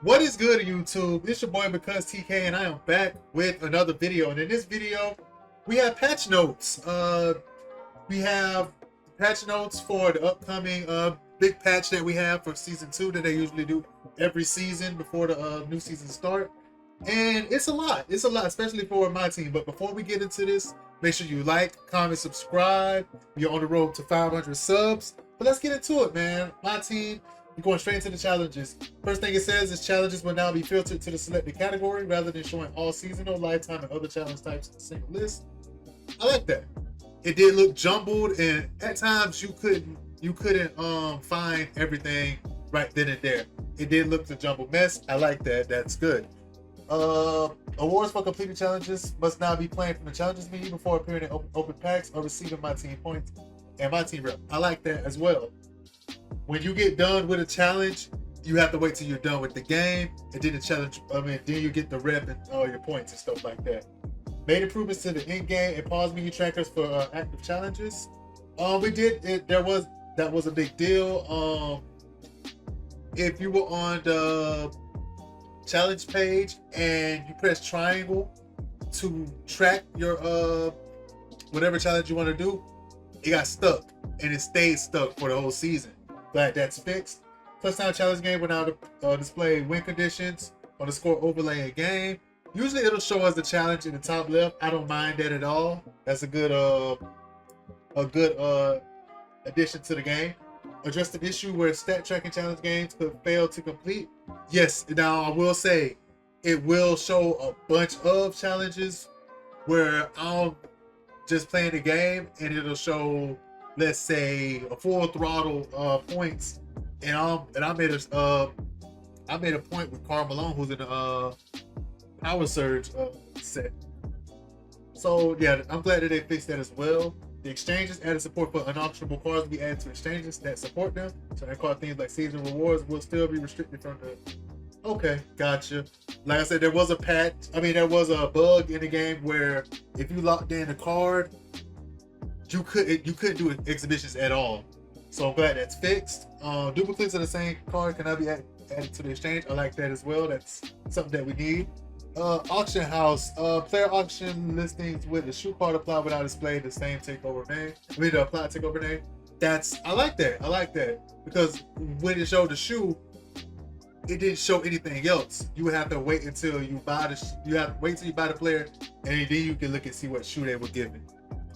What is good, YouTube? It's your boy Because TK, and I am back with another video. And in this video, we have patch notes. We have patch notes for the upcoming big patch that we have for season 2 that they usually do every season before the new season start. And it's a lot. It's a lot, especially for my team. But before we get into this, make sure you like, comment, subscribe. You're on the road to 500 subs. But let's get into it, man. My team, we're going straight into the challenges. First thing it says is challenges will now be filtered to the selected category rather than showing all seasonal, lifetime, and other challenge types in the same list. I like that. It did look jumbled, and at times you couldn't find everything right then and there. It did look a jumbled mess. I like that. That's good. Awards for completed challenges must now be playing from the challenges menu before appearing in open packs or receiving my team points and my team rep. I like that as well. When you get done with a challenge, you have to wait till you're done with the game, and then the challenge. Then you get the rep and all your points and stuff like that. Made improvements to the in-game and pause menu trackers for active challenges. We did it. That was a big deal. If you were on the challenge page and you press triangle to track your whatever challenge you want to do, it got stuck and it stayed stuck for the whole season. Glad that's fixed. Touchdown challenge game will now display win conditions on the score overlay in game. Usually it'll show us the challenge in the top left. I don't mind that at all. That's a good addition to the game. Addressed an issue where stat tracking challenge games could fail to complete. Yes, now I will say it will show a bunch of challenges where I'm just playing the game and it'll show, let's say, a full throttle points, and I made a point with Karl Malone, who's in the Power Surge set. So yeah, I'm glad that they fixed that as well. The exchanges added support for unauctionable cards will be added to exchanges that support them. So that card things like season rewards will still be restricted from the. Okay, gotcha. Like I said, there was a bug in the game where if you locked in a card, you couldn't do exhibitions at all. So I'm glad that's fixed. Duplicates of the same card cannot be added to the exchange. I like that as well. That's something that we need. Auction house. Player auction listings with the shoe card applied without displaying the same takeover name. The applied takeover name. I like that. I like that because when it showed the shoe, it didn't show anything else. You would have to wait until you buy the player, and then you can look and see what shoe they were given.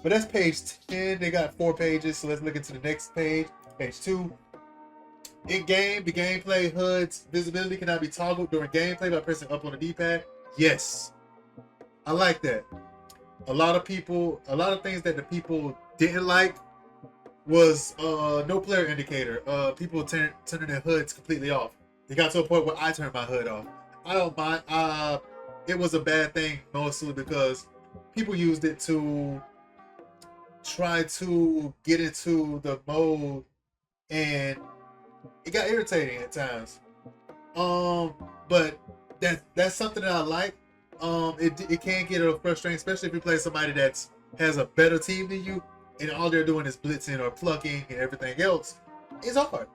But that's page 10. They got 4 pages, so let's look into the next page. Page 2. In game, the gameplay HUD's visibility cannot be toggled during gameplay by pressing up on the D-pad. Yes, I like that. A lot of things that the people didn't like was no player indicator. People turning their HUDs completely off. It got to a point where I turned my HUD off. I don't mind. It was a bad thing mostly because people used it to try to get into the mode, and it got irritating at times. But that's something that I like. It can get a little frustrating, especially if you play somebody that has a better team than you, and all they're doing is blitzing or plucking and everything else. It's hard.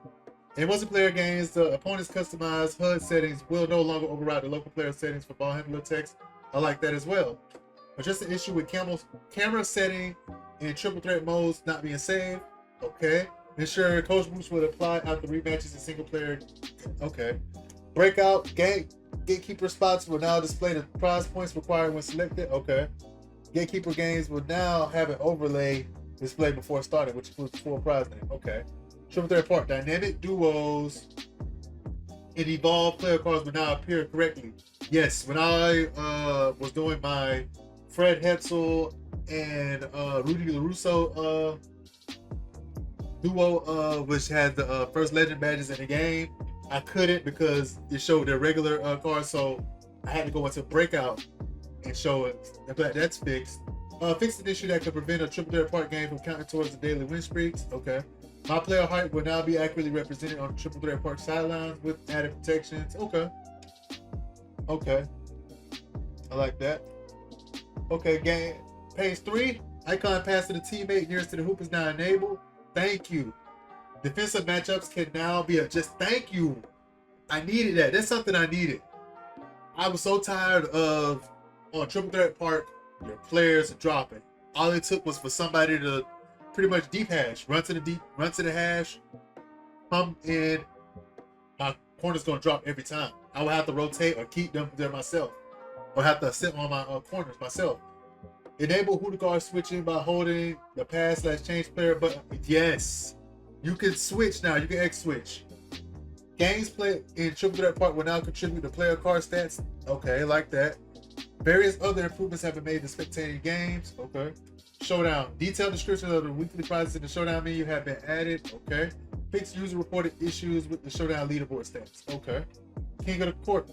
In multiplayer games, the opponent's customized HUD settings will no longer override the local player settings for ball handler text. I like that as well. But just an issue with camera setting in triple threat modes not being saved. Okay. Ensure coach boosts will apply after rematches in single player. Okay. Breakout gatekeeper spots will now display the prize points required when selected. Okay. Gatekeeper games will now have an overlay displayed before starting, which includes the full prize name. Okay. Triple threat part. Dynamic duos and evolved player cards will now appear correctly. Yes, when I was doing my Fred Hetzel and Rudy LaRusso duo, which had the first legend badges in the game, I couldn't because it showed their regular cards, so I had to go into breakout and show it. But that's fixed. Fixed an issue that could prevent a triple threat part game from counting towards the daily win streaks. Okay. My player height will now be accurately represented on triple threat park sidelines with added protections. Okay. Okay. I like that. Okay, game page 3. Icon pass to the teammate nearest to the hoop is now enabled. Thank you. Defensive matchups can now be adjusted. Thank you. I needed that. That's something I needed. I was so tired of on Triple Threat Park, your players dropping. All it took was for somebody to pretty much deep hash, run to the hash, come in. My corner's gonna drop every time. I would have to rotate or keep them there myself, or have to sit on my corners myself. Enable who to guard switching by holding the pass/change player button. Yes, you can switch now. You can X switch. Games played in Triple Threat Park will now contribute to player card stats. Okay, like that. Various other improvements have been made to spectating games. Okay. Showdown. Detailed descriptions of the weekly prizes in the Showdown menu have been added. Okay. Fixed user-reported issues with the Showdown leaderboard stats. Okay. King of the Court.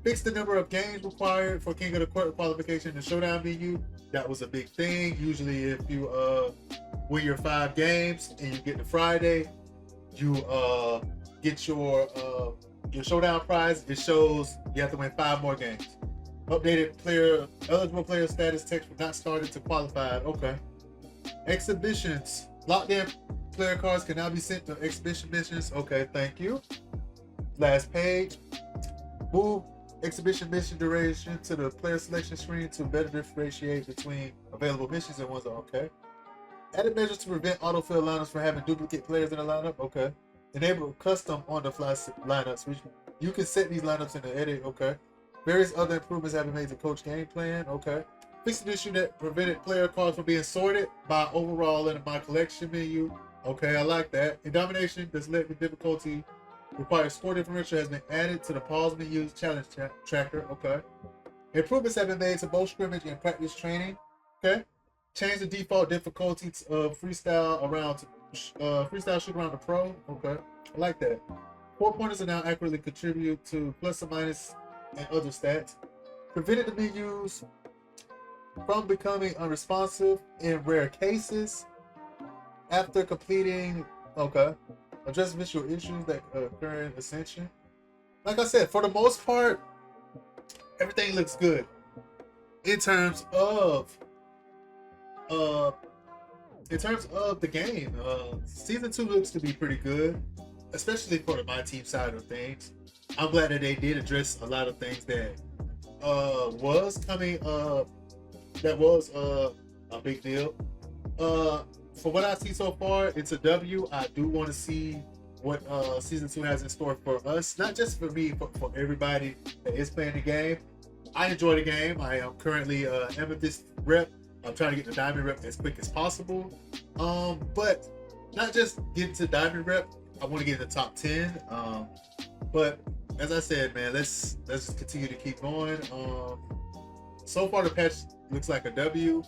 Fix the number of games required for King of the Court qualification in the Showdown menu. That was a big thing. Usually, if you win your 5 games and you get to Friday, you get your Showdown prize. It shows you have to win 5 more games. Updated eligible player status text was not started to qualified. Okay. Exhibitions. Locked in player cards can now be sent to exhibition missions. Okay, thank you. Last page. Move exhibition mission duration to the player selection screen to better differentiate between available missions and ones. Okay. Added measures to prevent autofill lineups from having duplicate players in the lineup. Okay. Enable custom on-the-fly lineups, which you can set these lineups in the edit. Okay. Various other improvements have been made to coach game plan. Okay. Fixed an issue that prevented player cards from being sorted by overall in my collection menu. Okay, I like that. In domination, this led to difficulty requires score differential has been added to the pause menu's challenge tracker. Okay. Improvements have been made to both scrimmage and practice training. Okay. Change the default difficulty of freestyle around to freestyle shoot around the pro. Okay. I like that. 4 pointers are now accurately contribute to plus or minus and other stats. Prevented the menus from becoming unresponsive in rare cases after completing. Okay. Address visual issues that occur in Ascension. Like I said, for the most part, everything looks good in terms of the game. Season 2 looks to be pretty good, especially for the Myteam side of things. I'm glad that they did address a lot of things that was coming. That was a big deal. For what I see so far, it's a W. I do want to see what season 2 has in store for us, not just for me, but for everybody that is playing the game. I enjoy the game. I am currently Amethyst rep. I'm trying to get the Diamond rep as quick as possible. But not just getting to Diamond rep. I want to get in the top 10. But as I said, man, let's continue to keep going. So far, the patch looks like a W.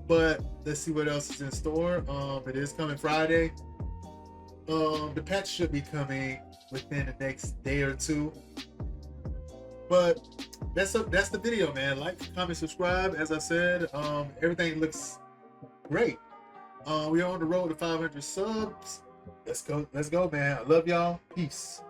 But let's see what else is in store. It is coming Friday. The patch should be coming within the next day or 2. But that's the video, man. Like, comment, subscribe. As I said, everything looks great. We are on the road to 500 subs. Let's go, man. I love y'all. Peace.